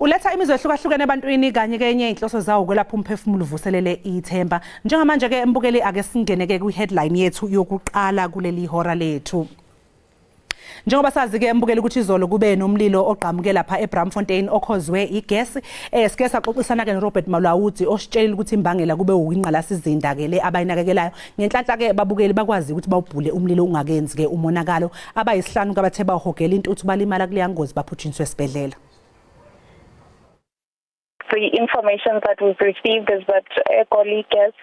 Uletha imizwa ehlukahlukene ebantwini kanye kenye inhloso zawo kwelapha umphefumulo uvuselele ithemba. Njengamanje ke embukeli ake singeneke kwi-headline yethu yokuqala kuleli hora lethu. Njengoba sazi ke embukeli ukuthi izolo kube nomlilo oqhamuke lapha eBramfontein okhozwe igas sike saxoxisana ke noRobert Malawudi ositshelile ukuthi imbangela kube uwinqalasizinda ke le abayinakekelayo ngenhlanhla ke babukeli bakwazi ukuthi bawubhule umlilo ungakenzi ke umonakalo abayisihlanu kabathe bahogela intuthu balimala kuleya ngozi baphuthiniswe esibhedlela. The information that we've received is that colleagues,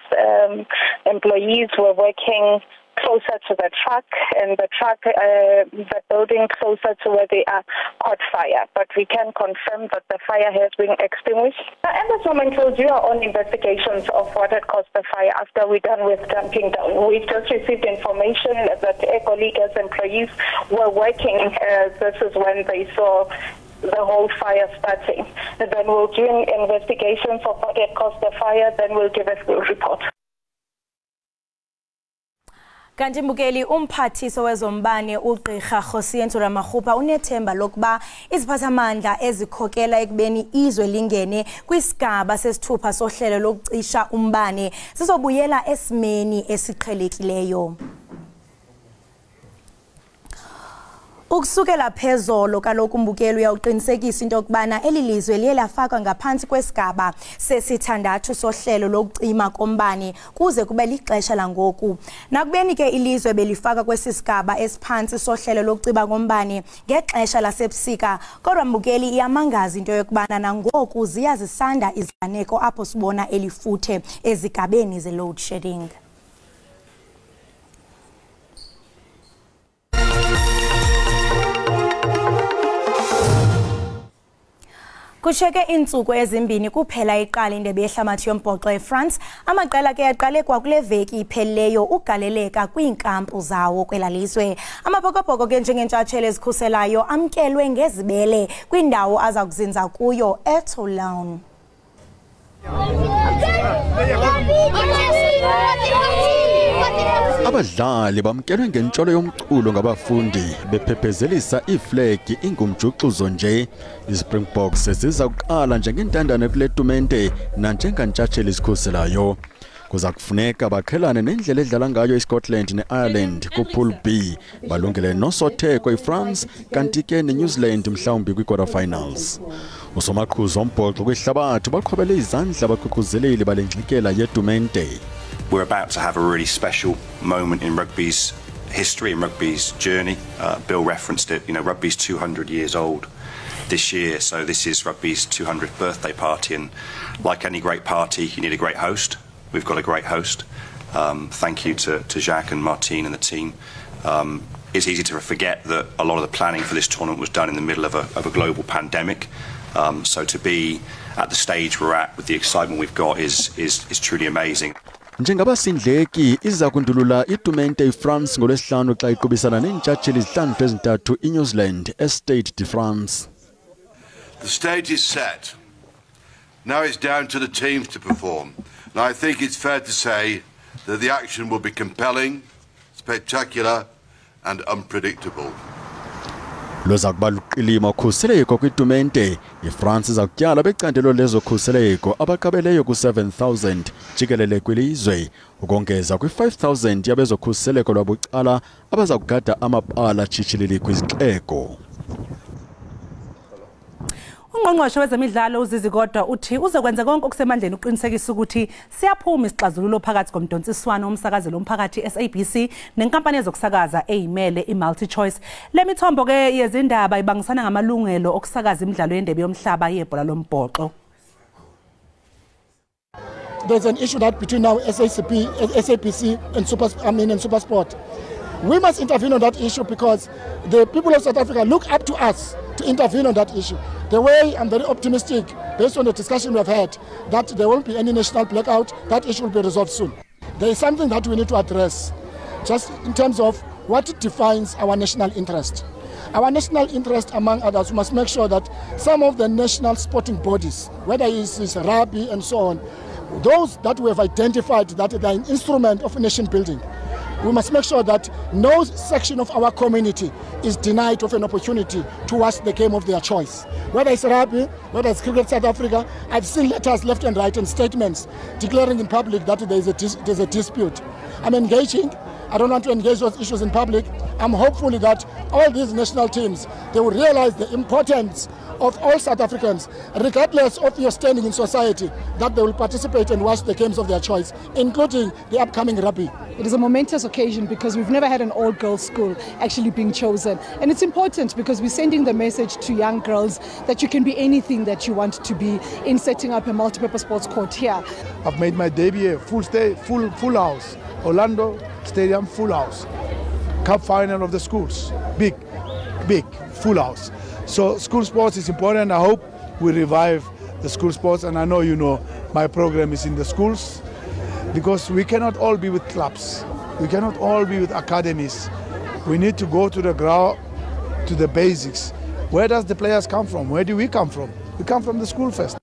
employees were working closer to the truck, and the truck, the building closer to where they are, caught fire. But we can confirm that the fire has been extinguished. At this moment, we are on investigations of what had caused the fire after we're done with dumping down. We've just received information that colleagues, employees were working. This is when they saw the whole fire starting. And then we'll do an investigation of what had caused the fire, then we'll give a full report. Kanti mbukeli umphathiso wezombane uGqirha Khosiyentu Ramaghupa unethemba lokuba iziphathamandla ezikhokela ekubeni izwe lingene kwisigaba sesithupha sohlelo lokucisha umbane sizobuyela esimeni esiqhelekileyo. Ukusukela phezolo kaloku mbukeli uyawuqinisekisa into yokubana elilizwe liye lafakwa ngaphansi kwesigaba sesithandathu sohlelo lokucima kombane kuze kube lixesha langoku. Nakubeni ke ilizwe belifaka kwesisigaba esiphansi sohlelo lokucima kombane ngexesha lasebusika, kodwa mbukeli iyamangaza into yokubana nangoku ziyazisanda iziganeko apho sibona elifuthe ezigabeni ze load shedding. Kusheke insuku ezimbini kuphela iqala indebe yehlabathi yombhoxo eFrance. Amaqela ke yaqale kwakule veki ipheleyo ugaleleka kwiinkampu zawo kwelalizwe. Amabhokobhoko ke njengentshatshelo ezikhuselayo amkelwe ngezibele kwindawo aza kuzinza kuyo eToulon. Abadlali bamkelwe ngentsholo yomculo ngabafundi bephephezelisa iflag ingumjuxuzo nje. iSpringboks siza kuqala njengentandane kuletumente nanjengantshatshelo ezikhuselayo. Kuza kufuneka bakhelane nendlela edlala ngayo iScotland neIreland kupool B balungele nosotheko iFrance kanti ke neNew Zealand mhlawumbi kwi-quarterfinals. Usomaqhuzu ombhoxo kwihlabathi baqhobele izandla abaqhuquzeleli balengxikela yetumente. We're about to have a really special moment in rugby's history and rugby's journey. Bill referenced it, rugby's 200 years old this year, so this is rugby's 200th birthday party, and like any great party, you need a great host. We've got a great host. Thank you to Jacques and Martine and the team. It's easy to forget that a lot of the planning for this tournament was done in the middle of a global pandemic. So to be at the stage we're at with the excitement we've got is truly amazing. Njengabasindleki iza kundulula itumente iFrance ngolwesihlanu xa iqubisana neentshatsheli izihlandlo ezintathu iNew Zealand eStade de France. The stage is set. Now it's down to the teams to perform. And I think it's fair to say that the action will be compelling, spectacular and unpredictable. Loza kuba luqilima ukhuseleko kwitumente. iFrance iza kutyala becandelo lezokhuseleko abaqabeleyo ku-7,000 jikelele kwilizwe ukongeza kwi-5,000 yabezokhuseleko lwabucala abaza kugada amabala tshitshilili kwizixeko. Ungqongqoshe wezemidlalo uZizikodwa uthi uzokwenza konke okusemandleni uqinisekisa ukuthi siyaphuma isixazululo phakathi komdonsiswano womsakazelo womphakathi SABC nenkampani yezokusakaza eyimele iMultiChoice. Le mithombo ke yezindaba ibangisana ngamalungelo okusakaza imidlalo yendebe yomhlaba yebhola lombhoxo. There's an issue that between now SABC and SuperSport. We must intervene on that issue because the people of South Africa look up to us to intervene on that issue. The way I'm very optimistic, based on the discussion we've had, that there won't be any national blackout, that issue will be resolved soon. There is something that we need to address, just in terms of what defines our national interest. Our national interest, among others, we must make sure that some of the national sporting bodies, whether it's rugby and so on, those that we have identified that they are an instrument of nation building, we must make sure that no section of our community is denied of an opportunity to watch the game of their choice. Whether it's rugby, whether it's cricket South Africa, I've seen letters left and right and statements declaring in public that there's a dispute. I'm engaging. I don't want to engage those issues in public. I'm hopeful that all these national teams, they will realize the importance of all South Africans, regardless of your standing in society, that they will participate and watch the games of their choice, including the upcoming rugby. It is a momentous occasion because we've never had an all-girls school actually being chosen. And it's important because we're sending the message to young girls that you can be anything that you want to be in setting up a multi-purpose sports court here. I've made my debut here, full house. Orlando Stadium, full house. Cup final of the schools, big, full house. So school sports is important. I hope we revive the school sports, and I know you know my program is in the schools, because we cannot all be with clubs. We cannot all be with academies. We need to go to the ground, to the basics. Where does the players come from? Where do we come from? We come from the school first.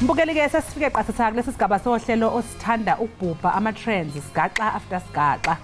Mbukeli ke sesifike qathatha kulesi sigaba sohlelo osithanda ukubhubha ama trends sigaxa after sigaxa.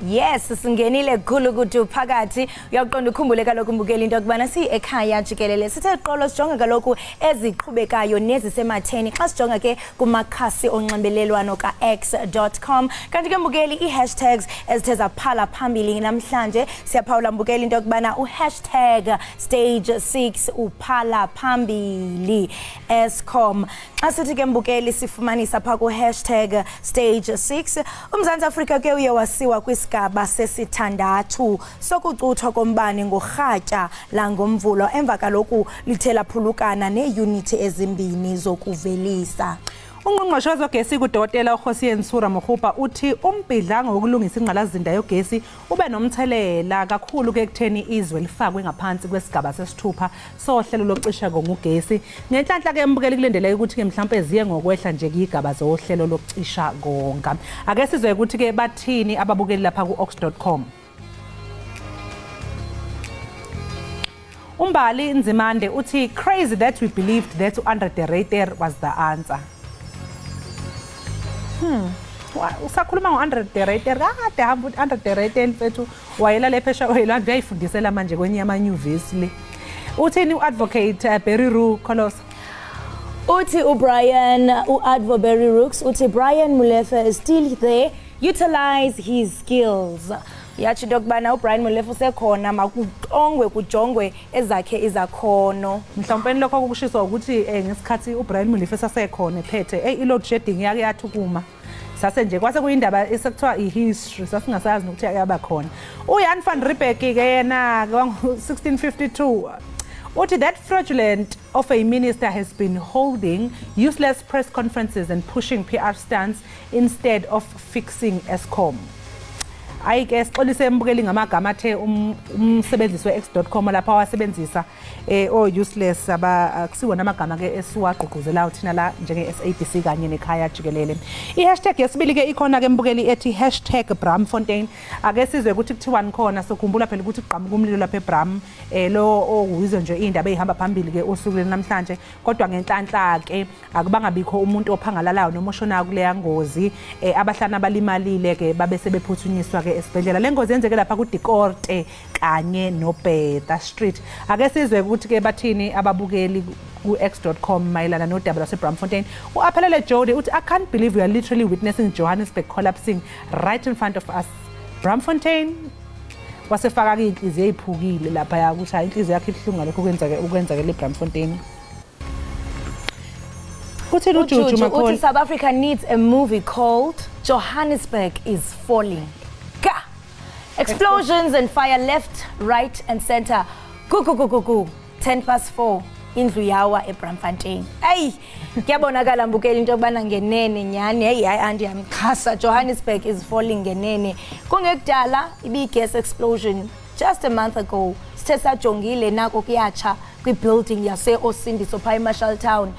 Yes, singenile khulu kuthi phakathi uyaqonda ukhumbule kaloku Mbukeli into kubana si Ekhaya Jikelele sithe qolo sijonga kaloku eziqhubekayo nezisematheni xa sijonga ke kumakhasi onxibelelwano ka x.com kanti ke Mbukeli i-hashtags ezitheza phala phambili namhlanje siyaphawula Mbukeli into kubana #stage6 uphala phambili Eskom asithi ke Mbukeli sifumanisa pha ku #stage6 uMzantsi Afrika ke uye wasiwa kwisigaba sesithandathu sokucuthwa kombane ngorhatya langomvulo emva kaloku lithe laphulukana neeyunithi ezimbini zokuvelisa. Ungqongqoshe wezogesi kudokotela uGosiyen Sura Mohupa uthi umbhidlanga wokulungisa ingqalazinda yogesi ube nomthelela kakhulu ke ekutheni izwe lifakwe ngaphansi kwesigaba sesithupha sohlelo lokucisha ngogesi. Ngenhlanhla ke Mbukeli kulendeleke ukuthi ke mhlawumbe ziye ngokwehla nje igaba zohlelo lokucisha ngonga. Ake sizwe ukuthi ke bathini ababukeli lapha ku ox.com. Umbali Nzimande uthi crazy that we believed that under the radar was the answer. Usakhuluma ngo-100 the rater kade hamba u-100 the rater mfethu wayela lephesha oyela ngiyayifundisela manje kwenye amanyuvesi le. Uthini u-advocate Berry Roo Kholos? Uthi u-Advo Berry Rooks uthi Brian Molefe is still there, utilize his skills. Yathi dokubana uBrian Molefe usekhona makuqongwe kujongwe ezakhe izakhono. Mhlawumbe lokho ukushiswa ukuthi ngesikhathi uBrian Molefe sasekhona ephethe load shedding yake yathukuma. sase nje kwase kuyindaba esekuthiwa ihistory sasingasazi nokuthi yaba khona uYan van Riebeeck ke yena ngo1652 uthi that fraudulent of a minister has been holding useless press conferences and pushing PR stunts instead of fixing Eskom. I guess xolise embukeli ngamagama athe umsebenzisi wex.com lapha wasebenzisa useless akusiwo namagama ke esiwagqugquzela uthina la njenge SABC kanye nekhaya Jikelele. I-hashtag yesibili ke ikhona ke embukeli ethi #Bramfontein ake sizwe ukuthi kuthiwani khona sokhumbula phela ukuthi kuqhamuka umlilo lapha eBram lo okuyizo nje indaba ehamba phambili ke osuku namhlanje kodwa ngenhlanhla ke akubanga bikho umuntu ophangalalayo noma oshona kuleya ngozi abahlana balimalile ke babe sebephuthunyiswa esibhedlela lengozi yenzeke lapha kuDikorte kanye noBeta Street ake sizwe ukuthi ke bathini ababukeli ku x.com mayelana nodaba laseBramfontein uaphelele Jody uthi I can't believe we are literally witnessing Johannesburg collapsing right in front of us. Bramfontein wasefaka ke inhliziyo eziphukile lapha yakuthi inhliziyo yakhe ihlunga lokho ukwenzake leBramfontein. Uthi South Africa needs a movie called Johannesburg is Falling. Explosions and fire left, right and center. Go. 4:10 indlu yawa eBramfontein. Hey, kuyabonakala mbukeli into yobana ngenene nyani. Hey andi yamkhasa Johannesburg is falling ngenene. Kungekudala ibi-gas explosion just a month ago. Sithe sajongile nako kuyatsha kwi-building yase-Osindiso pha eMarshall Town.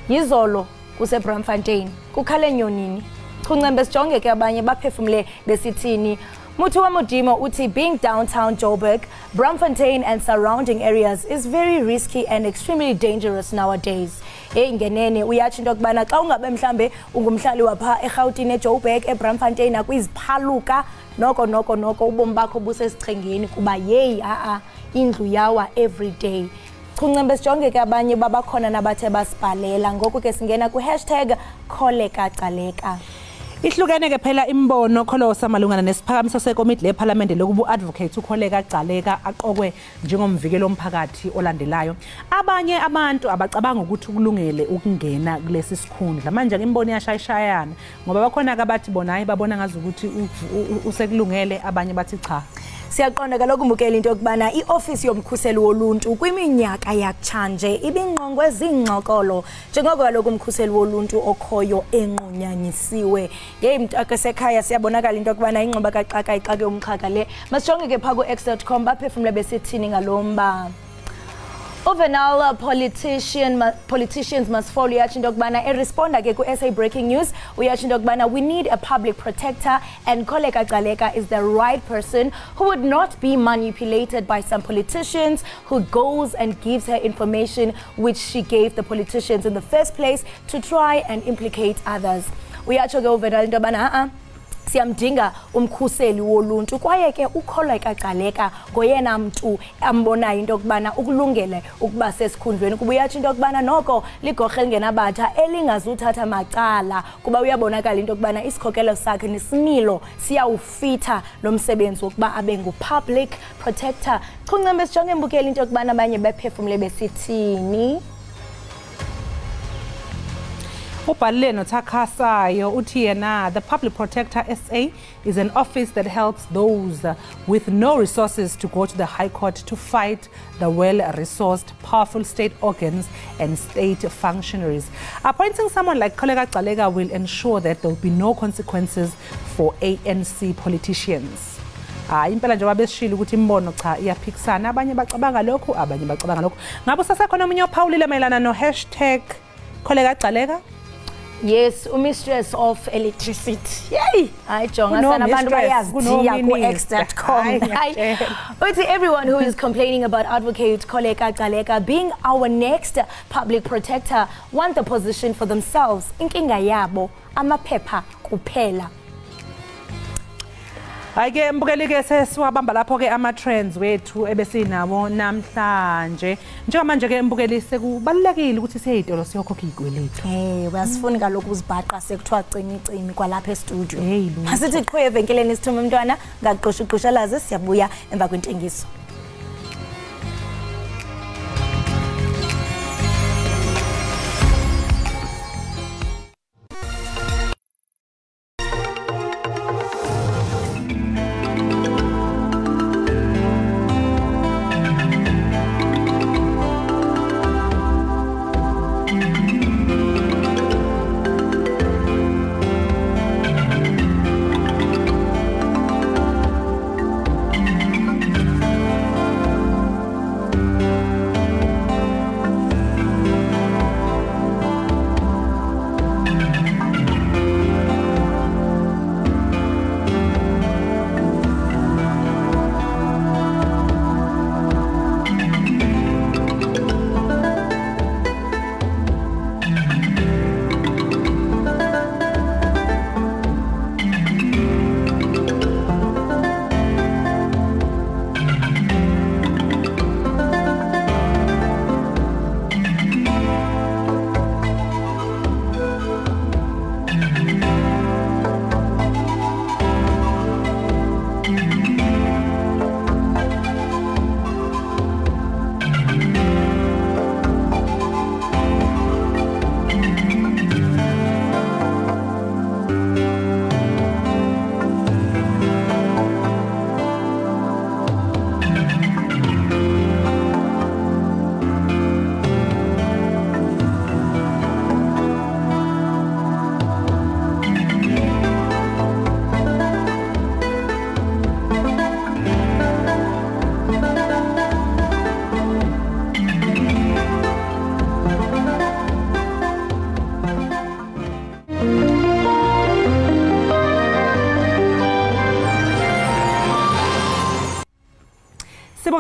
Yizolo kuseBramfontein. Kukhale nyonini. Kuncembe sijonge ke abanye baphefumule besithini. Mutu wa Mudimo uti being downtown Joburg, Bramfontein and surrounding areas is very risky and extremely dangerous nowadays. Ngenene uyathi into kubana xa ungabe mhlambe ungumhlali wapha eGauteng eJoburg eBramfontein akuyiziphaluka noko ubomi bakho busesichengeni kuba hey indlu yawa every day. Kuncembe sijonge ke abanye babakhona nabathe basibhalela ngoku ke singena ku #KholekaGcaleka. Ihlukene ke phela imbono kholosa malungana nesiphakamiso sekomiti leParliament lokubu advocate uKholekaGcaleka aqokwe njengomvikeli omphakathi olandelayo. Abanye abantu abacabanga ukuthi kulungele ukungena kulesi sikhundla. Manje imbono yashayishayana ngoba bakhona abathi bona hayi babona ngazi ukuthi usekulungele abanye bathi cha. Siyaqonda kaloku mbukeli into yokubana iofisi yomkhuseli woluntu kwiminyaka yakutshanje ibingqongwe zingxokolo njengoko kaloku umkhuseli woluntu okhoyo enqunyanyisiwe. Mntaka sekhaya siyabonakala into yokubana ingxoba kaxaka ixake umxhaka le masijonge ke pha ku x.com baphefumule besithini ngalomba. Overall, politicians must follow yathi into yokubana eresponda ke ku SA Breaking News uyathi into yokubana we need a public protector and KholekaGcaleka is the right person who would not be manipulated by some politicians who goes and gives her information which she gave the politicians in the first place to try and implicate others. Uyathi ke overall into yokubana siyamdinga umkhuseli woluntu kwaye ke uKholekaGcaleka ngoyena mntu ambonayo into yokubana ukulungele ukuba sesikhundleni kuba uyathi into yokubana noko ligorhe lingenabatha elingazuthatha macala kuba uyabonakala into yokubana isikhokelo sakhe nesimilo siyawufitha lo msebenzi wokuba abe ngu-public protector. Kuncembe sijonge embukeli into yokubana abanye bephefumule besithini. Ubhalile noThakhasayo uthi yena the public protector SA is an office that helps those with no resources to go to the High Court to fight the well-resourced, powerful state organs and state functionaries. Appointing someone like KholekaGcaleka will ensure that there will be no consequences for ANC politicians. Impela nje wabesishilo ukuthi imbono cha iyaphikisana abanye bacabanga lokho abanye bacabanga lokho. Ngabe sasekhona umunye ophawulile mayelana no #KholekaGcaleka? Yes, mistress of electricity. Yay! Hayi jonga sana abantu bayazidiya ku x.com. But everyone who is complaining about advocate KholekaGcaleka being our next public protector want the position for themselves. Inkinga yabo amaphepha kuphela. Ayike mbukeli ke sesiwabamba lapho ke ama trends wethu ebesinawo namhlanje njengamanje ke mbukeli sekubalekile ukuthi siyitolo siyokhokha izikweletu. Uyasifuna kaloku uzibhaqa sekuthiwa cimi kwalapha e-studio. Asithi qhwe evenkeleni isithume umntwana ngaqosha laze siyabuya emva kwentengiso.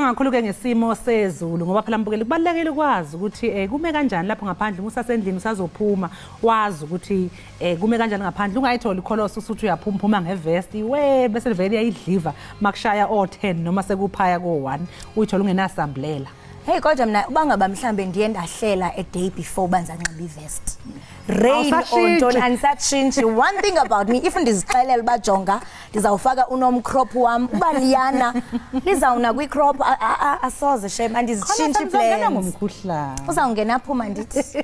sixoxa kakhulu ke ngesimo sezulu ngoba phela mbukeli kubalekile ukwazi ukuthi kume kanjani lapho ngaphandle usasendlini usazophuma wazi ukuthi kume kanjani ngaphandle ungayithola ikholosi usuthi uyaphuma ngevest we bese vele yayidliva makushaya o10 noma sekuphaya ko1 uyithola ungenasamblela. Hey kodwa mina ubangaba mhlambe ndiye ndahlela a day before banza nxiba ivest. Rain or don't unsatshintshi. One thing about me, if ndizixelela bajonga ndizawufaka unomcrop wam ubaliyana lizawuna kwi crop asoze shame andizitshintshe plans. Uzawungena phuma ndithi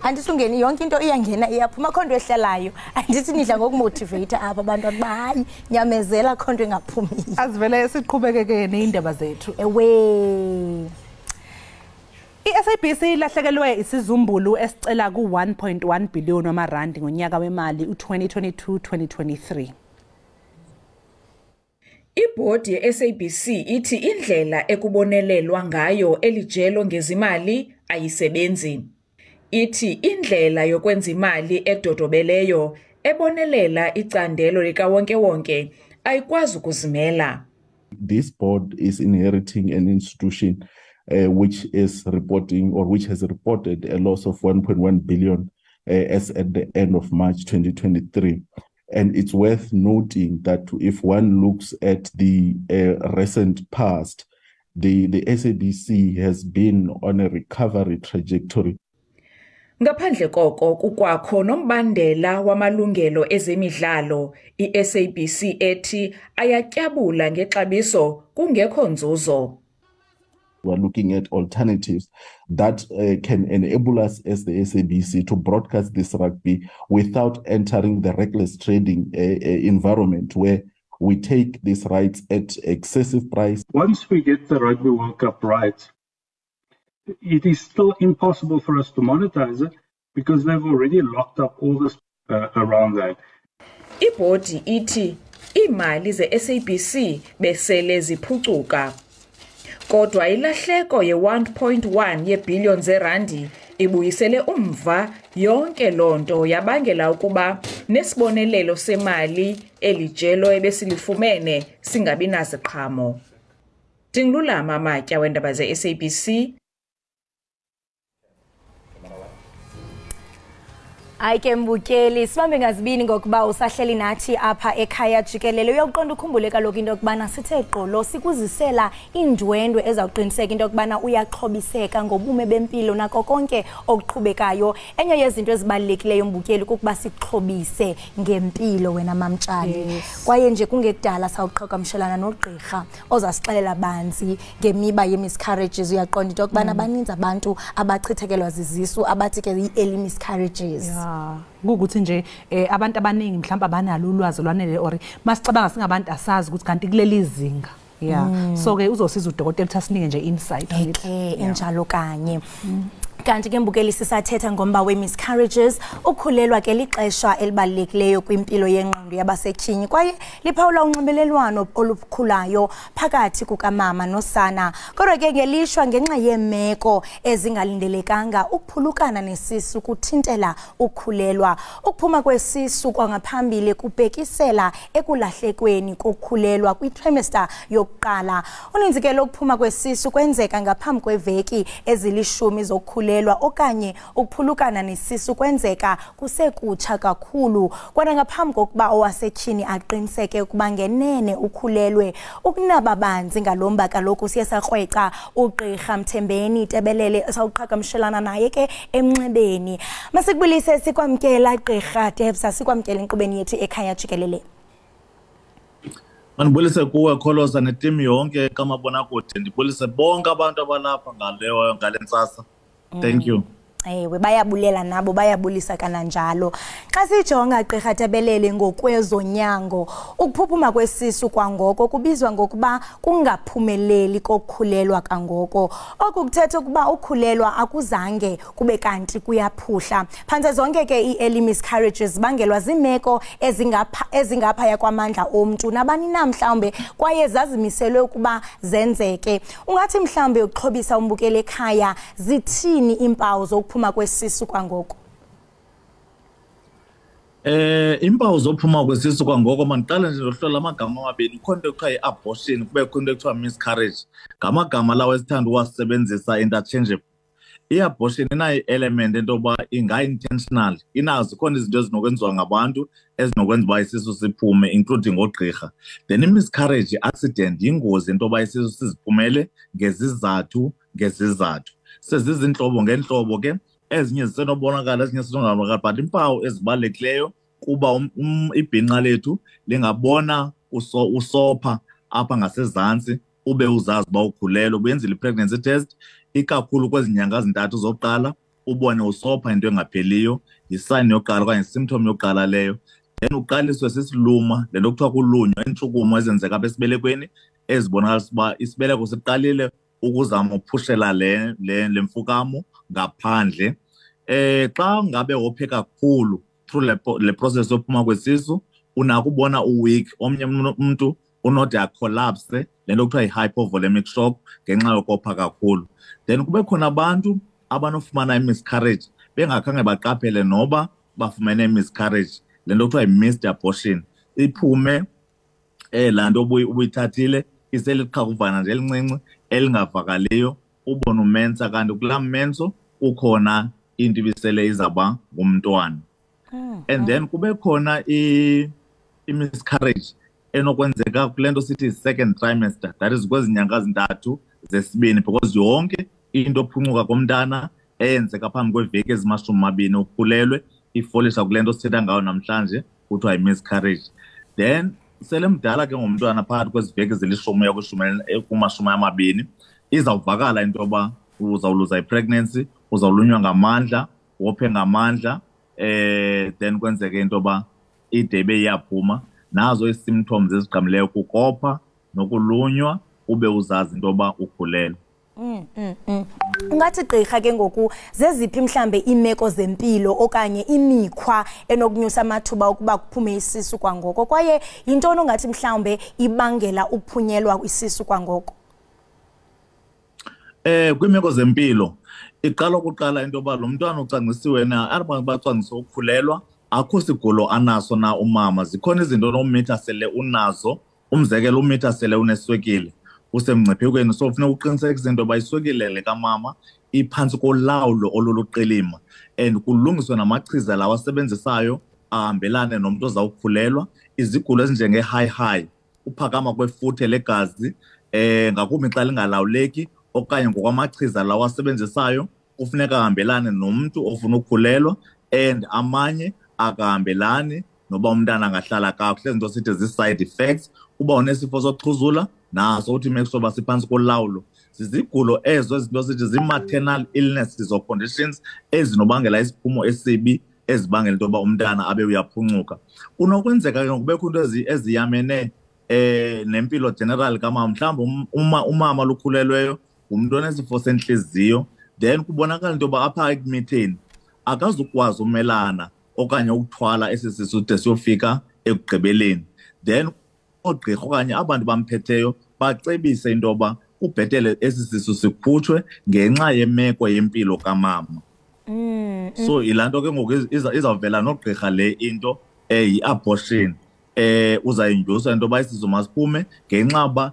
andithi ungeni yonke into iyangena iyaphuma khonto ehlelayo andithi nidla ngokumotivate apha abantu bayi nyamezela khonto engaphumi. Asivele siqhubekeke neindaba zethu. Ewe SABC lahlekelwe isizumbulu esicela ku 1.1 billion wamarandi ngonyaka wemali u2022-2023. Ibhodi ye-SABC ithi indlela ekubonelelwa ngayo elijelo ngezimali ayisebenzi. Ithi indlela yokwenza imali edodobeleyo ebonelela icandelo likawonke-wonke ayikwazi ukuzimela. This board is inheriting an institution which is reporting or which has reported a loss of 1.1 billion as at the end of March 2023. And it's worth noting that if one looks at the recent past, the SABC has been on a recovery trajectory. Ngaphandle koko kukwakho nombandela wamalungelo ezemidlalo iSABC ethi ayatyabula ngexabiso kungekho nzuzo. We are looking at alternatives that can enable us as the SABC to broadcast this rugby without entering the reckless trading environment where we take these rights at excessive price. Once we get the Rugby World Cup right, it is still impossible for us to monetize it because they've already locked up all this around that. Ibhodi ithi imali ze-SABC besele ziphucuka. Kodwa ilahleko ye-1.1 yebillion zerandi ibuyisele umva yonke lonto yabangela ukuba nesibonelelo semali elijelo ebesilifumene singabi naziqhamo. Tingulama Amatya wendaba ze-SABC. Ayike mbukeli sibambe ngazibini ngokuba usahleli nathi apha ekhaya Jikelele uyaqonda ukhumbule kaloku into yokubana sithe qolo sikuzisela indwendwe ezawuqiniseka into yokubana uyaxhobiseka ngobume bempilo nako konke okuqhubekayo. Enye yezinto ezibalulekileyo mbukeli kukuba sixhobise ngempilo wena mamtshali. Kwaye nje kungekudala sawuqhagamshelana nogqirha ozasixelela banzi ngemiba ye-miscarriages. Uyaqonda into yokubana baninzi abantu abachithekelwa zizisu abathi ke i-early miscarriages. Ukuthi nje abantu abaningi mhlawumbe abanalo ulwazi lwanele or masicabanga singabantu asazi ukuthi kanti kuleli zinga so ke uzosiza udokotela ukuthi asinike nje insight on it enjalo kanye. Kanti ke mbukeli sisathetha ngomba we-miscarriages ukhulelwa ke lixesha elibalulekileyo kwimpilo yengqondo yabasetyhini kwaye liphawula unxibelelwano olukhulayo phakathi kukamama nosana. Kodwa ke ngelishwa ngenxa yeemeko ezingalindelekanga ukuphulukana nesisu kuthintela ukhulelwa. Ukuphuma kwesisu kwangaphambili kubhekisela ekulahlekweni kokhulelwa kwitrimester yokuqala. Uninzi ke lokuphuma kwesisu kwenzeka ngaphambi kweveki ezilishumi zokukhulelwa okanye ukuphulukana nesisu kwenzeka kusekutsha kakhulu kwana ngaphambi kokuba owasetyhini aqiniseke ukuba ngenene ukhulelwe. Ukunaba banzi ngalomba kaloku siye sakrweca ugqirha Mthembeni Tebelele sawuqhagamshelana naye ke emnxebeni. Masikubulise sikwamkela gqirha Tebsa sikwamkela inkqubeni yethu ekhaya Jikelele. Manibulise kuwe Kholosa neteam yonke kamabonakude ndibulise bonke abantu abalapha ngalentsasa. Thank you. Ewe bayabulela nabo bayabulisa kananjalo. Xa sijonga gqirha Tebelele ngokwezonyango ukuphuphuma kwesisu kwangoko kubizwa ngokuba kungaphumeleli kokukhulelwa kangoko. Oku kuthetha ukuba ukhulelwa akuzange kube kanti kuyaphuhla. Phantse zonke ke i-early miscarriages bangelwa zimeko ezingapha yakwamandla omntu nabani na mhlawumbe kwaye zazimiselwe ukuba zenzeke. Ungathi mhlawumbe uxhobisa umbukele ekhaya zithini impawu zokuphuma kwesisu kwangoko? Impawu zophuma kwesisu kwangoko mandiqale nje ngohlola amagama amabini khona into ekuthiwa yi-abortion kube khona into ekuthiwa miscarriage ngamagama lawo esithanda uwasebenzisa interchangeable. I-abortion inayo i-element into yoba inga-intentional, inazo khona izinto ezinokwenziwa ngabantu ezinokwenza uba isisu siphume including oogqirha. Then i-miscarriage yi-accident, yingozi into yoba isisu siziphumele ngezizathu. Sezizintlobo ngeentlobo ke, ezinye zisenobonakala ezinye zisenobonakala, but iimpawu ezibalulekileyo kuba ibhinqa lethu lingabona usopha apha ngasezantsi ube uzazi uba ukhulelwe, ubuyenzile i-pregnancy test ikakhulu kwezi nyanga zintathu zokuqala ubone usopha into engapheliyo, yisayini yokuqala okanye symptom yokuqala leyo. Then uqaliswe sisiluma, le nto kuthiwa kulunywa, iintshukumo ezenzeka apha esibelekweni ezibonakalisa uba isibeleko siqalile ukuzama uphushela le mfukamo ngaphandle. Xa ngabe wophe kakhulu through le process yophuma kwesisu unako ubona uweak, omnye umntu unode acollapse, le nto kuthiwa yi-hypovolemic shock ngenxa yokopha kakhulu. Then kube khona abantu abanofumana i-miscarriage bengakhange baqaphele noba bafumene i-miscarriage, le nto kuthiwa yi-missed abortion. Iphume laa nto ubuyithathile iseliqhakuvana nje elincinci elingavakaliyo, ubone umensa kanti kulaa menso ukhona into ibisele izawuba ngumntwana. And then kube khona i-miscarriage enokwenzeka kule nto sithi second trimester, that is kwezi nyanga zintathu zesibini, because yonke into ophuncuka komntana eyenzeka phambi kweveki ezimashumi-mabini ukhulelwe ifolisha kule nto sithetha ngayo namhlanje kuthiwa yi-miscarriage. Then sele mdala ke ngomntwana phakathi kwezi veki zilishumi kumashumi amabini izawuvakala into yoba uzawuluza i-pregnancy, uzawulunywa ngamandla, wophe ngamandla, then kwenzeke into yoba ide ibe iyaphuma. Nazo ii-symptoms ezigqamileyo kukopha nokulunywa ube uzazi into yoba ukhulelwe. Ungathi gqirha ke ngoku zeziphi mhlambe iimeko zempilo okanye imikhwa enokunyusa amathuba ukuba kuphume isisu kwangoko, kwaye yintoni ongathi mhlambe ibangela ukuphunyelwa isisu kwangoko? Kwiimeko zempilo iqala ukuqala into yoba lo mntwana ucwangcisiwe na, abantu bacwangcisa ukhulelwa akho sigulo anaso na umama. Zikhona izinto nomitha sele unazo, umzekelo umitha sele uneswekile usemngciphekweni, so funeka uqinisekise into yoba iswekile le kamama iphantsi kolawulo oluluqilima and kulungiswe namachiza lawo asebenzisayo ahambelane nomntu ozawukhulelwa. Izigulo ezinjenge-high, uphakama kwefuthe legazi ngakumbi xa lingalawuleki okanye ngokwamachiza lawo asebenzisayo kufuneka ahambelane nomntu ofuna ukukhulelwa, and amanye akahambelani noba umntana angahlala kakuhle, izinto sithi zi-side effects. Uba unesifo sokuxhuzula naso uthi make sure uba siphantsi kolawulo. Zizigulo ezo ezinto sithi zi-maternal illnesses or conditions ezinobangela isiphumo esibi ezibangela into yoba umntana abe uyaphuncuka. Kunokwenzeka ke kubekho into eziyamene nempilo general kamama, mhlawumbi umama lukhulelweyo ngumntu onesifo sentliziyo, then kubonakala into yoba apha ekumitheni akazukwazi umelana okanye ukuthwala esi sisu de siyofika ekugqibeleni. Then oogqirha okanye abantu bamphetheyo bacebise into yoba kubhetele esi sisu sikhutshwe ngenxa yemeko yempilo kamama. So yilaa nto ke ngoku izawuvela nogqirha le into yi-abortion. Uzayindyusa into yoba isisu masiphume ngenxa yoba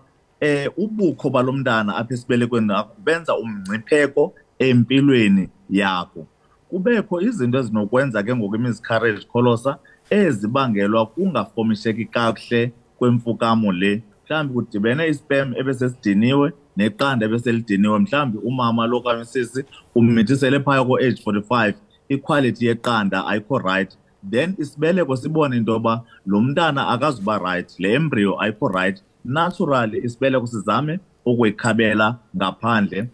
ubukho balo mntana apha esibelekweni benza umngcipheko empilweni yakho. Kubekho izinto ezinokwenza ke ngoku i-miscarriage kholosa ezibangelwa kungafomisheki kakuhle kwemfukamo le. Mhlawumbi kudibene ispem ebesesidiniwe neqanda ebeselidiniwe, mhlawumbi umama lo okanye usisi ummithisele phaya ko-age 45, iquality yeqanda ayikho right, then isibeleko sibone into yoba lo mntana akazuba right, le embryo ayikho right. Naturally isibeleko sizame ukuyikhabela ngaphandle.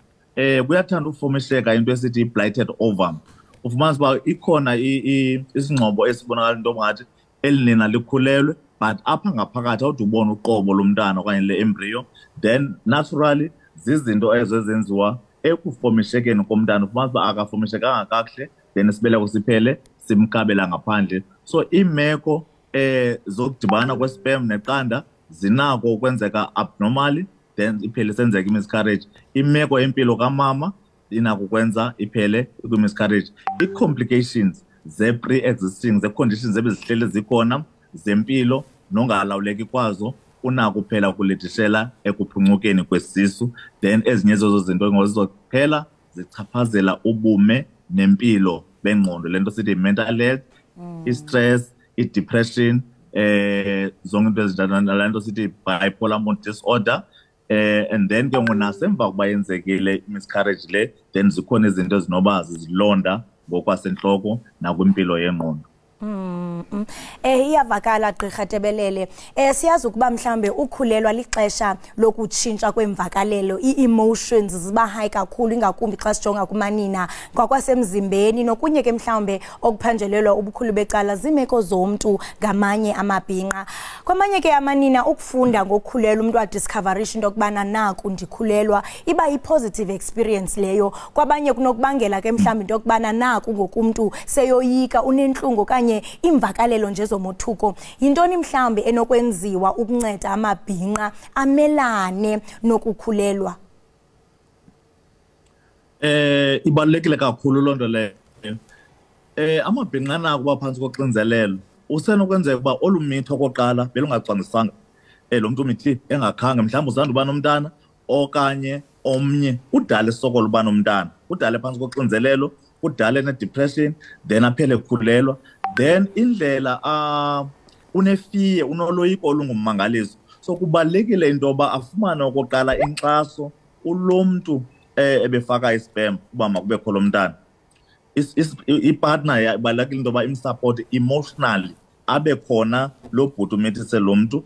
Kuyathanda ufomisheka into esithi i-blighted ovum. Ufumanisa uba ikhona isingxobo esibonakala into ngathi elinina likhulelwe, but apha ngaphakathi awude ubone uqobo lomntana okanye le embryo. Then naturally zizinto ezo ezenziwa ekufomishekeni komntana. Ufumanisa uba akafomishekanga kakuhle, then isibeleko siphele simkhabela ngaphandle. So iimeko zokudibana kwespem neqanda zinako ukwenzeka abnormally, then iphele senzeka i-miscarriage. Imeko yempilo kamama inako ukwenza iphele kwi-miscarriage. I-complications ze-pre-existing ze-conditions ebezihlele zikhona zempilo nongalawuleki kwazo unako kuphela ukuledishela ekuphunqukeni kwesisu. Then ezinye ezo zinto ngozizophela zichaphazela ubume nempilo bengqondo, lento sithi mental health, i-stress, i-depression, zonke into ezinjalo, lento sithi bipolar mood disorder. And then ke ngonasemva kuba yenzekile miscarriage le, then zikhona izinto ezinoba zizilonda ngokwasenhloko nakwimpilo yengqondo. Iyavakala Gqirha Tebelele. Siyazi ukuba mhlambe ukhulelwa lixesha lokutshintsha kwemvakalelo, i-emotions ziba high kakhulu ingakumbi xa sijonga kumanina kwakwasemzimbeni nokunye ke mhlambe okuphanjelelwa ubukhulu becala zimeko zomntu ngamanye amabhinqa. Kwamanye ke amanina ukufunda ngokukhulelwa umuntu adiscoverisha into okubana naku ndikhulelwa iba i-positive experience leyo. Kwabanye kunokubangela ke mhlambe into okubana naku ngokumntu seyoyika unenhlungu kanye imvakalelo nje zomothuko. Yintoni mhlambe enokwenziwa ukunceda amabhinqa amelane nokukhulelwa? Ibalulekile kakhulu lonto leyo. Amabhinqa nakuba phansi koxinzelelo usenokwenzeka ukuba olumitho okoqala belungacwangcisanga. Lo muntu umithi engakhange mhlawumbe usanda uba nomntana okanye omnye udala isokolo uba nomntana, udala phansi koxinzelelo, udala ne-depression, then aphele kukhulelwa. Then indlela unefiye unoloyiko olungummangaliso. So kubalekile into yoba afumane okoqala inkxaso ulomntu ebefaka ispam uba makubekho lo mntana. Ipartner ibalekile into yoba imsupport emotionally, abe khona lo bhuti umethise lo mntu,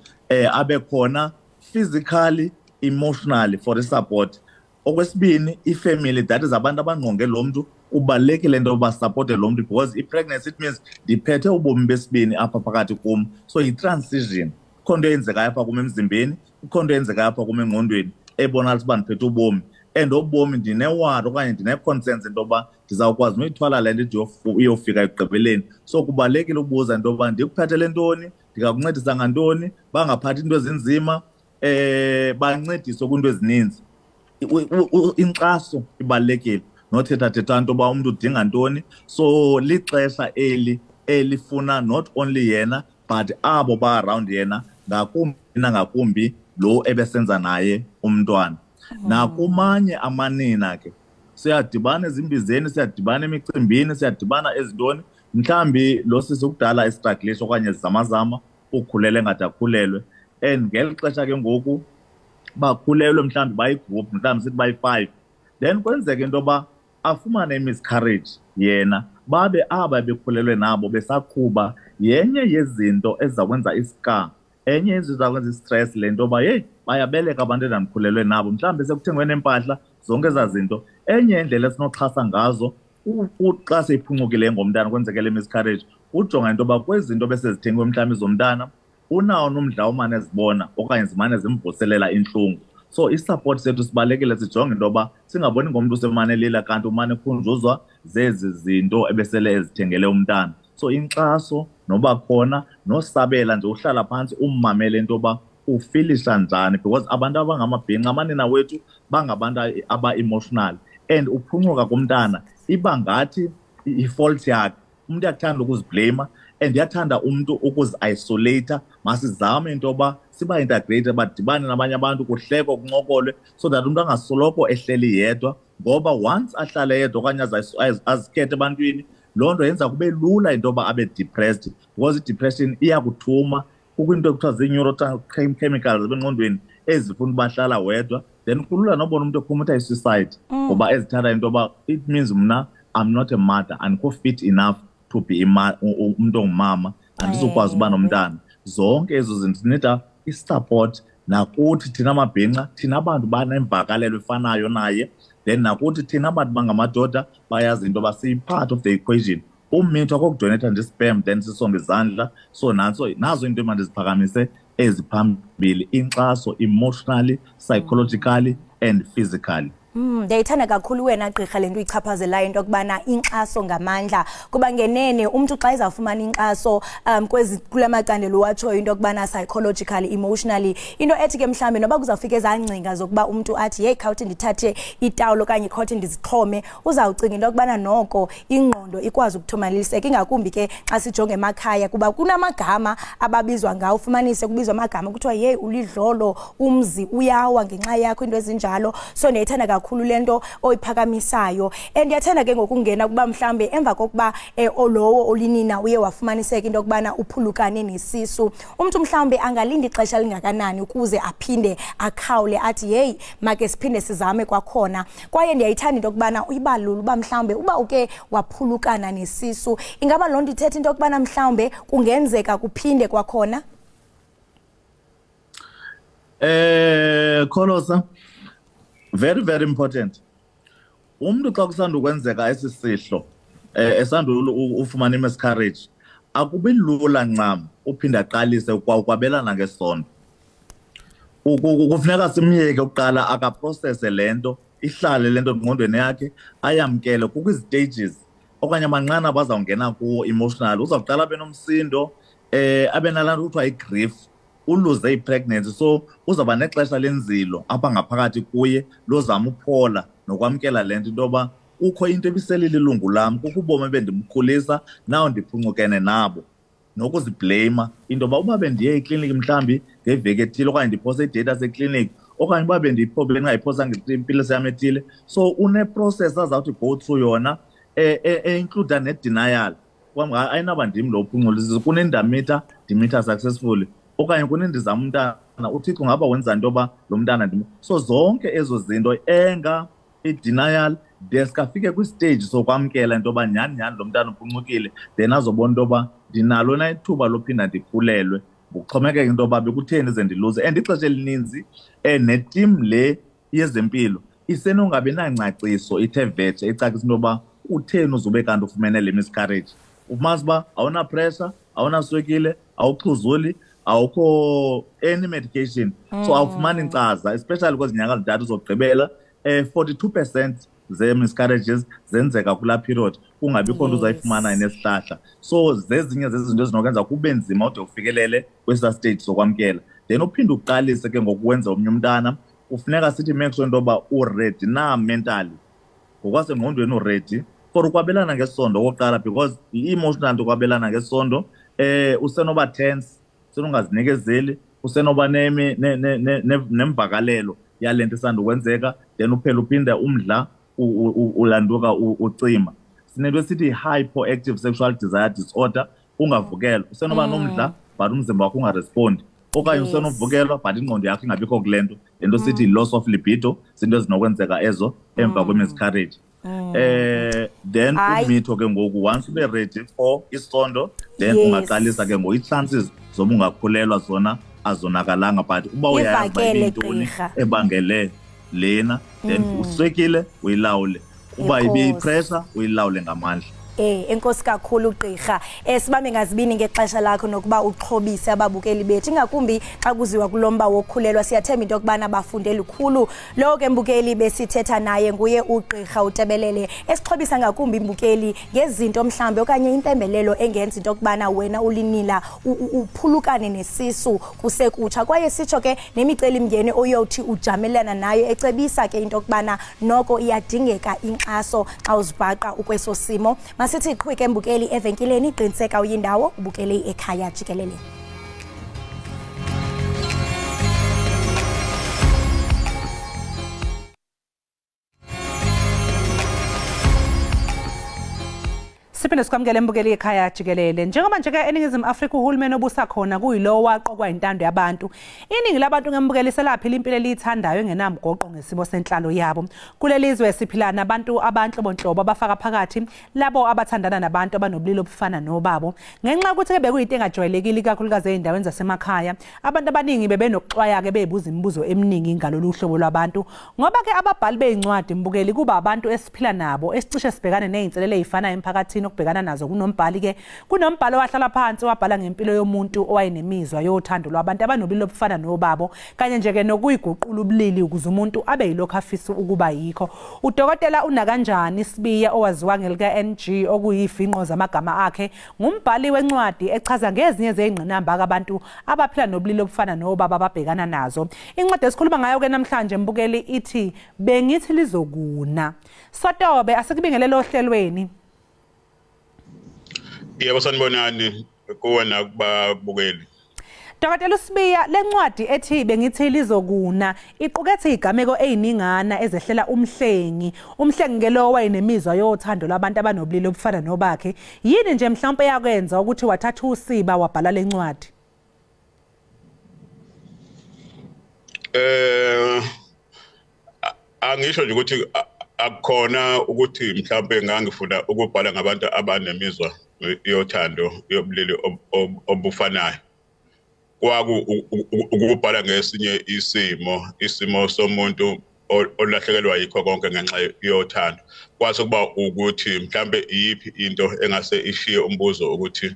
abe khona physically, emotionally for support. Okwesibini, ifamily, that is abantu abangqonge lo mntu, kubalekile into yoba supporte lo mntu because i-pregnancy it means ndiphethe ubomi besibini apha phakathi kum. So yi-transition, kukho nto eyenzekayo apha kum emzimbeni, kukho nto eyenzekayo apha kum engqondweni ebonalisa uba ndiphethe ubomi, and ubomi ndinewari okanye ndine-conscience into yoba ndizawukwazi noyithwala le nto iyofika ekugqibeleni. So kubalekile ubuza into yoba ndikuphethele ntoni, ndingakuncedisa ngantoni, bangaphathi into ezinzima, bancediswe kwiinto ezininzi. Inkxaso ibalulekile nothetha into yoba umntu udinga ntoni. So lixesha elifuna not only yena but abo ba-around yena, ngakumbi nangakumbi lo ebesenza naye umntwana. Nakumanye amanina ke siyadibana ezimbizeni, siyadibana emicimbini, siyadibana ezintoni, mhlawumbi lo sisi ukudala istruglisha okanye zizamazama ukhulele ngade akhulelwe, and ngeli xesha ke ngoku bakhulelwe mhlawumbi bayigroup, mhlawumbi sithi bayi-5, then kwenzeka into yoba afumane i-miscarriage yena, babe aba bekhulelwe nabo besaqhuba yenye yezinto ezizakwenza iska, enye yezinto ezizakwenza i-stress le nto yoba yeyi bayabeleka abantu endandikhulelwe nabo, mhlawumbi sekuthengwe neempahla, zonke ezaa zinto. Enye indlela esinoxhasa ngazo xa seyiphuncukileyo ngomntana kwenzekele i-miscarriage, ujonga into yoba kwezi zinto besezithengwe mhlawumbi zomntana unawo nomdla umane ezibona okanye zimane zimvuselela intlungu. So isupport sethu sibalekile sijonge into yoba singaboni ngomntu usemane lila kanti umane ekhunjuzwa zezi zinto ebesele ezithengele umntana. So inkxaso noba khona nosabela nje uhlala phantsi ummamele into yoba ufilisha njani, because abantu abangamabhinqa amanina wethu bangabantu aba-emotional, and uphuncuka komntana iba ngathi i-fault yakhe. Umntu uyakuthanda ukuziblama and uyathanda umntu ukuzi-isolata. Masizame into yoba siba-integrate, badibane nabanye abantu, kuhlekwe, kuncokolwe, so that umntu angasoloko ehleli yedwa, ngoba once ahlale yedwa okanye azikhethe ebantwini, loo nto yenza kube lula into yoba abe depressed, because i-depression iyakuthuma. Kukho into ekuthiwa zii-neurochemicals ebengqondweni ezifuna uba hlala wedwa, then kulula nobona umntu ekhomotha i-suicide ngoba ezithatha into yoba it means mna I'm not a mother, andikho fit enough to be umntu ongumama, andizukwazi uba nomntana. Zonke ezo zinto zinida i-support nakuthi thina amabhinqa, thina abantu banemvakalelo efanayo naye, then nakuthi thina abantu bangamadoda bayazi into yoba siyi-part of the equation. Umitho akokudonetha nje spam then sisonge izandla. So nazo into emandiziphakamise eziphambili, inkxaso emotionally, psychologically and physically. Ndiyayithanda kakhulu wena gqirha lento ichaphazelayo into kubana inkxaso ngamandla kuba ngenene umuntu xa ezawufumana inkxaso kule macandelo watshoyo into kubana psychologically emotionally into ethi ke mhlambe noba kuzawufika ezangcinga zokuba umuntu athi hey khawuthi ndithathe itawulo okanye khawuthi ndizixhome uzawucinga into kubana noko ingqondo ikwazi ukuthomaniseka ingakumbi ke xa sijonge emakhaya kuba kunamagama ababizwa ngawo ufumanise kubizwa amagama kuthiwa hey ulidlolo umzi uyawa ngenxa yakho into ezinjalo so ndiyayithanda kakhulu lento oyiphakamisayo ndiyathanda ke ngokungena kuba mhlambe emva kokuba olowo olinina uye wafumaniseka into kubana uphulukane nesisu umuntu mhlambe angalindi ixesha lingakanani ukuze aphinde akhawule athi hey make siphinde sizame kwakhona kwaye ndiyayithanda into kubana uyibalula uba mhlambe uba uke waphulukana nesisu ingaba lonto ithetha into kubana mhlambe kungenzeka kuphinde kwakhona Kholosa very very important umuntu xa kusanda ukwenzeka esisihlo esanda ufumana miscarriage akubi lula ncam uphinda aqalise ukwabelana ngesondo kufuneka simyeke uqala akaprocesse lento ihlale lento engqondweni yakhe ayamkele kukho istages okanye amanqana bazawungena kuwo emotional uzawuqala abe nomsindo abe nalanto kuthiwa igrief uluze ipregnancy so uzaba nexesha lenzilo apha ngaphakathi kuye lozama uphola nokwamkela lento intoba ukho into ebiselile ilungu lam kukubomi bendimkhulisa nawo ndiphunxukene nabo nokuziblame intoba uba bendiye ekliniki mhlambi ngeveki ethile okanye ndiphose idata sekliniki okanye uba bendiyiphobe ndingayiphosanga impilo yam ethile so une-process azawuthi go through yona include ne-denial ayinaba ndim lo uphunxulisise kunendamitha ndimitha successfully okanye kunendizama umntana uthixo ngaba wenza intoba lo mntana so zonke ezo zinto i-denial desikafike kwistage sokwamkela intoba nyhani lo mntana uphunxukile then azobona intoba ndinalo na ithuba lophinda ndikhulelwe kuxhomekeka intoba bekutheni ize ndiluze and ixesha elininzi netim le yezempilo isenongabi nangcaciso ithe vetshe icacisa intoba utheni uzube kanti ufumene le miscarriage ufumanisa uba awunapressure awunaswekile awuxhuzuli awukho any medication so awufumani nkcaza especially kwezi nyanga zintathu zokugqibela 42% ze-miscarriages zenzeka kulaa period kungabikho nto uzayifumana nesihlahla so zezinye zezinto ezinokwenza kube nzima ude ufikelele kwesaa stage sokwamkela then uphinde uqalise ke ngokuwenza omnye umntana kufuneka sithi make sure intoba uready na mentally ngokwasengqondweni uready for ukwabelana ngesondo okokuqala because i-emotional nto ukwabelana ngesondo usenoba tense usenongazinikezeli usenoba nemvakalelo yale nto isanda ukwenzeka then uphela uphinde umdla ulanduka ucima sinento esithi hypoactive sexual desire disorder ungavukela usenoba nomdla but umzimba wakho ungarespondi okanye usenovukelwa but ingqondo yakho ingabikho kule nto lento sithi loss of libido zinto ezinokwenzeka ezo emva kwe-miscarriage then umitho ke ngoku once ube ready for isondo then ungaqalisa ke ngoku i-chances zoba ungakhulelwa zona azonakalanga but uba uyayazi uba ibiyintoni ebangele lena then uswekile uyilawule uba ibiyi-pressure uyilawule ngamandla enkosi kakhulu gqirha sibambe ngazibini ngexesha lakho nokuba uxhobise ababukeli bethu ingakumbi xa kuziwa kulomba wokukhulelwa siyathemba into yokubana bafunde lukhulu lo ke mbukeli besithetha naye nguye ugqirha uTebelele esixhobisa ngakumbi mbukeli ngezinto mhlambe okanye impembelelo engenza into yokubana wena ulinila uphulukane nesisu kusekutsha kwaye sitsho ke nemiceli-mngeni oyothi ujamelana nayo ecebisa ke into yokubana noko iyadingeka inkxaso xa uzibhaqa ukweso simo masithi iqhubeke mbukeli evenkileni qiniseka uyindawo ubukele ekhaya jikelele Siphinde sikwamukele mbukeli ekhaya jikelele njengoba nje ke eningizimu Afrika uhulumeni obusa khona kuyilowo waqokwa intando yabantu iningi labantu ngembukeli selaphila impilo elithandayo engenamgoqo ngesimo senhlalo yabo kulelizwe siphila nabantu abanhlobonhlobo abafaka phakathi labo abathandana nabantu abanobulili obufana nobabo ngenxa ukuthi ke bekuyinto engajwayelekile kakhulukazi ezindaweni zasemakhaya abantu abaningi bebenokuxwaya ke bebuza imibuzo eminingi ngalolu hlobo lwabantu ngoba ke ababhali bezincwadi mbukeli kuba abantu esiphila nabo esicishe sibhekane nezinselele ezifana emphakathini ababhekana nazo kunombhali ke kunombhalo wahlala phansi wabhala ngempilo yomuntu owayenemizwa yothando lwabantu abanobulili obufana nobabo kanye nje ke nokuyiguqula ubulili ukuze umuntu abe yilokho afisa ukuba yikho. Udokotela unakanjani Sibiya owaziwa ngelika NG okuyifinqo zamagama akhe ngumbhali wencwadi echaza ngezinye zezingqinamba abantu abaphila nobulili obufana nobaba ababhekana nazo. Incwadi esikhuluma ngayo ke namhlanje mbukeli ithi bengithi lizokuna. Sotobe asikubingelele ohlelweni. Yebo sanibonani kuwena kubabukeli. Dokotela uSibiya lencwadi ethi bengithi lizokuna iqukethe igameko eziningana ezehlela umhlengi ngelo wayenemizwa yothando labantu abanobulili obufana nobakhe. Yini nje mhlawumbe yakwenza ukuthi wathatha usiba wabhala lencwadi? Angisho nje ukuthi akukhona ukuthi mhlawumbe ngangifuna ukubhala ngabantu abanemizwa yothando yobulili obufanayo. Ukubhala ngesinye isimo somuntu olahlekelwa yikho konke ngenxa yothando. Kwase kuba ukuthi mhlambe iyiphi into engase ishiye umbuzo ukuthi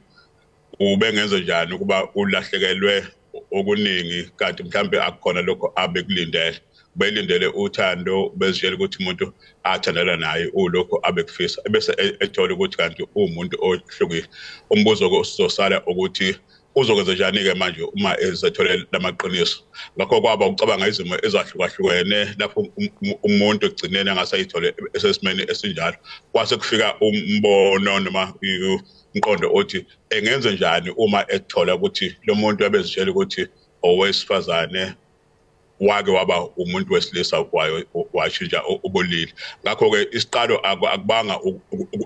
ubengenze njani ukuba ulahlekelwe okuningi kanti mhlambe akukhona lokho abekulindele. Belindele uthando bezitshela ukuthi umuntu athandana naye ulokho abekufisa bese ethola ukuthi kanti umuntu ohlukile. Umbuzo ososala ukuthi uzokwenza njani ke manje uma ezetholela lamaqiniso. Ngakho kwaba ucabanga izimo ezahlukahlukene lapho umuntu egcinene angasayithole esesimeni esinjalo. Kwase kufika umbono noma inqondo othi engenze njani uma ethola ukuthi lo muntu abezitshela ukuthi owesifazane wake waba umuntu wesilisa kwayo washintsha ubulili. Ngakho ke isiqalo akubanga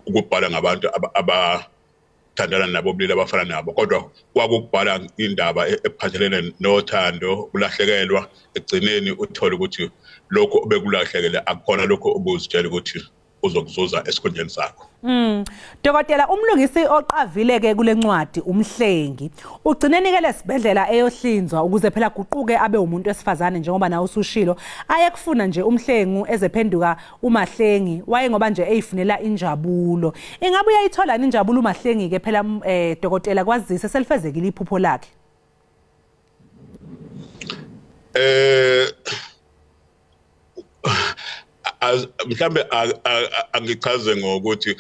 ukubhala ngabantu abathandana nabo ubulili abafana nabo kodwa kwakubhala indaba ephathelene nothando ulahlekelwa egcineni uthola ukuthi lokho obekulahlekele akukhona lokho obuzitshela ukuthi uzokuzuza esikhundleni sakho. Dokotela umlungisi oqavile ke kule ncwadi umhlengi ugcineni ke lesibedlela eyohlinzwa ukuze phela guquke abe umuntu wesifazane njengoba nawe usushilo ayekufuna nje umhlengu ezephenduka umahlengi waye ngoba nje eyifunela injabulo. Ingabe uyayithola injabulo umahlengi ke phela dokotela kwazise selifezekile iphupho lakhe? Mhlambe angichaze ngokuthi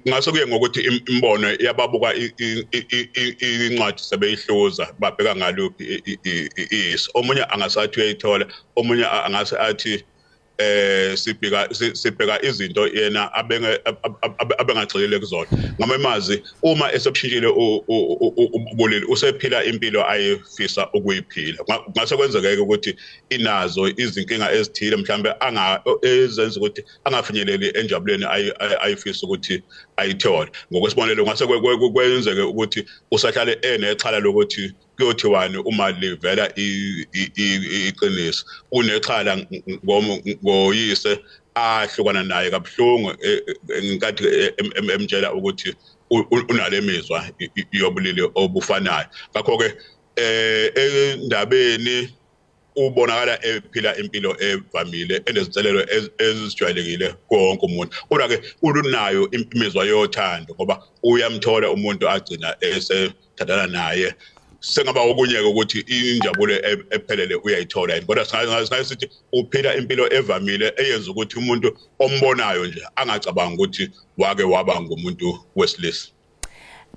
ngase kuye ngokuthi imbono yababuka incwadi sebeyihluza babheka ngaluphi is omunye angasathi uyayithola omunye angase athi sibheka izinto yena abengagxilile kuzona ngamamazi uma esebushintshile ubulili usephila impilo ayefisa ukuyiphila. Ngase kwenzeke ukuthi inazo izinkinga ezithile mhlambe ezenza ukuthi angafinyeleli enjabuleni ayifisa ukuthi ayithole. Ngokwesibonelo ngase kwenzeke ukuthi usahlale enexhala lokuthi kuyothiwani uma livela iqiniso unexhala ngoyise ahlukana naye kabuhlungu ngenkathi emtshela ukuthi unalemizwa yobulili obufanayo. Ngakho ke endabeni ubonakala ephila impilo evamile enezinselelo ezijwayelekile konke umuntu kodwa ke unayo imizwa yothando ngoba uyamthola umuntu agcina esethandana naye. Sengaba okunye ukuthi injabulo ephelele uyayithola kodwa singayithi uphila impilo evamile eyenza ukuthi umuntu ombonayo nje angacabanga ukuthi wake waba ngumuntu wesilisa.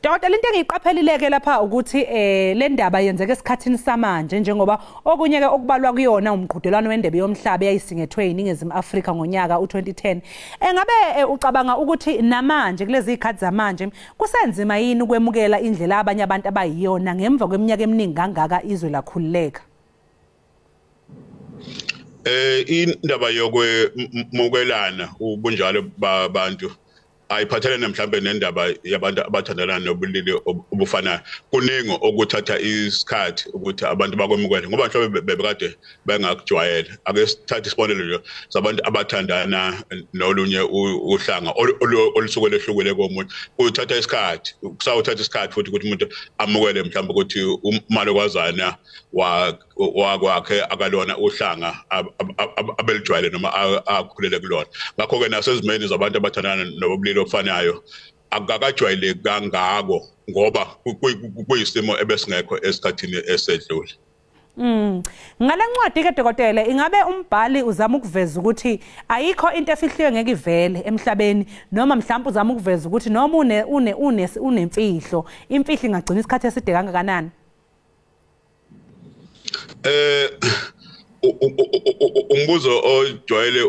Dokotela into engiyiqaphelileke lapha ukuthi le ndaba yenzeke esikhathini samanje njengoba okunye ke okubalwa kuyona umqhudelwano wendebe yomhlaba eyayisingethwe iNingizimu Afrika ngonyaka u2010. Engabe ucabanga ukuthi namanje kulezi izikhathi zamanje kusenzima yini ukwemukela indlela abanye abantu abayiyona ngemva kweminyaka eminingi kangaka izwe lakhululeka? Indaba yokwemukelana ubunjalo babantu ayiphathelene mhlambe nendaba yabantu abathandana nobulili obufanayo. Kuningi okuthatha isikhathi ukuthi abantu bakwemukele ngoba mhlambe bebekade bengakujwayela. Ake sithathe isibonelo nje sabantu abathandana nolunye uhlanga olusuke lehlukile komuntu. Kuthatha isikhathi kusawuthatha isikhathi futhi ukuthi umuntu amukele mhlambe ukuthi umalokwazana wakwakhe akalona uhlanga abelijwayele noma akhulele kulona. Ngakho ke nasezimeni zabantu abathandana nobulili ofanayo akakajwayeleki kangako ngoba kuyisimo ebesingekho esikhathini esedlule. Ngale ncwadi ke dokotela ingabe umbhali uzama ukuveza ukuthi ayikho into efihliwe ngeke ivele emhlabeni noma mhlawumbe uzama ukuveza ukuthi noma unemfihlo imfihlo ingagcina isikhathi eside kangakanani? Umbuzo ojwayele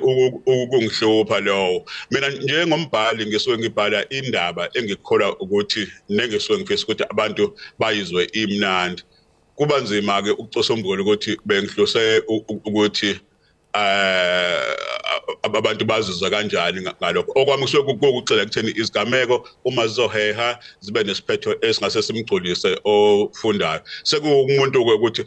ukungihlupha lowo. Mina njengombhali ngisuke ngibhala indaba engikholwa ukuthi nengisuke ngifisa ukuthi abantu bayizwe imnandi. Kuba nzima ke ukucosombula ukuthi bengihlose ukuthi abantu bazizwa kanjani ngalokho. Okwami kusuke kucela ekutheni izigameko uma zizoheha zibe nesiphetho esingase simgcolise ofundayo. Sekuwumuntu ukuthi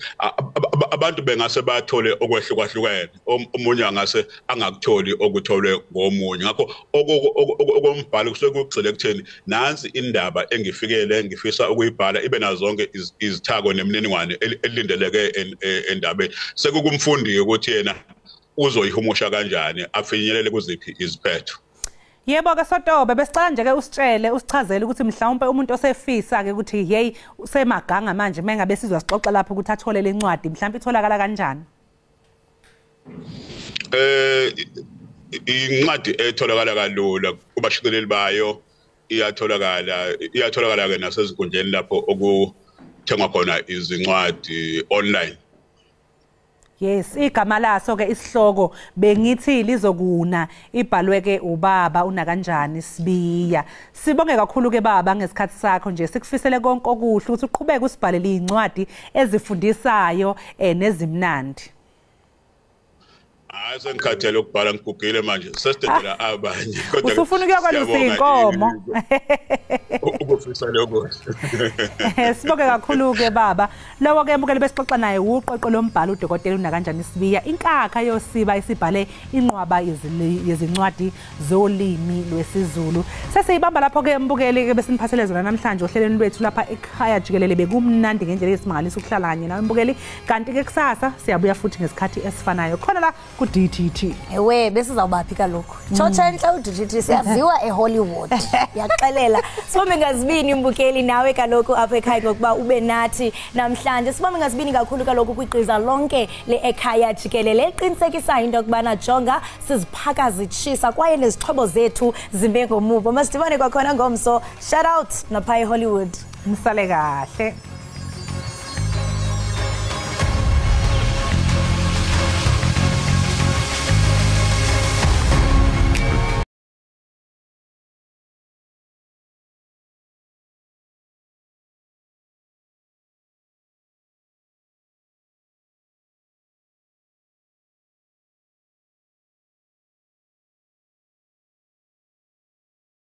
abantu bengase bathole okwehlukahlukene. Omunye angase angakutholi okutholwe ngomunye. Ngakho okombhalo kusuke kucela ekutheni nansi indaba engifikele ngifisa ukuyibhala ibe nazo zonke izithako nemininingwane elindeleke endabeni. Sekukumfundi ukuthi yena uzoyihumusha kanjani afinyelele kuziphi iziphetho. Yebo ke Sotobe besicela nje ke usitshele usichazele ukuthi mhlawumbe umuntu osefisa ke ukuthi hey usemaganga manje mengabe sizwa sixoxa lapho ukuthi athole lencwadi mhlawumbe itholakala kanjani? Incwadi etholakala kalula kubashicileli bayo iyatholakala ke nasezikundleni lapho okuthengwa khona izincwadi online. Yes, igama laso ke isihloko bengithi lizokuna ibhalwe ke ubaba unakanjani Sibiya. Sibonge kakhulu ke baba ngesikhathi sakho nje sikufisele konke okuhle ukuthi uqhubeke usibhalele incwadi ezifundisayo nezimnandi. Sengikhathele ukubhala ngigugile manje sesitendela abanye kodwa usufuna ukuyokwalusa inkomo ukufisa lokho. Sibonge kakhulu ke baba lowo ke mbukeli besixoxa naye uqoqo lombhalo udokotela unakanjani Sibiya inkakha yosiba isibhale inqwaba yezincwadi zolimi lwesiZulu. Sesiyibamba lapho ke mbukeli ke besiniphathele zona namhlanje ohlelweni lwethu lapha ekhaya jikelele bekumnandi ngendlela esimangalisa ukuhlala kanye nawe mbukeli kanti ke kusasa siyabuya futhi ngesikhathi esifanayo khona la ku DTT. Ewe besizawubaphi kaloko. Chocha enhla u DTT siyaziwa eHollywood. Yaxelela. Sibambe ngazibini imbukeli nawe kaloko apha ekhaya ngokuba ube nathi namhlanje. Sibambe ngazibini kakhulu kaloko kwiqhiza lonke le Ekhaya jikelele eqinisekisa into kubana jonga siziphaka zitshisa kwaye nezixhobo zethu zimbe ngomuvo. Masidibane kwakhona ngomso. Shout out napha eHollywood. Msale kahle.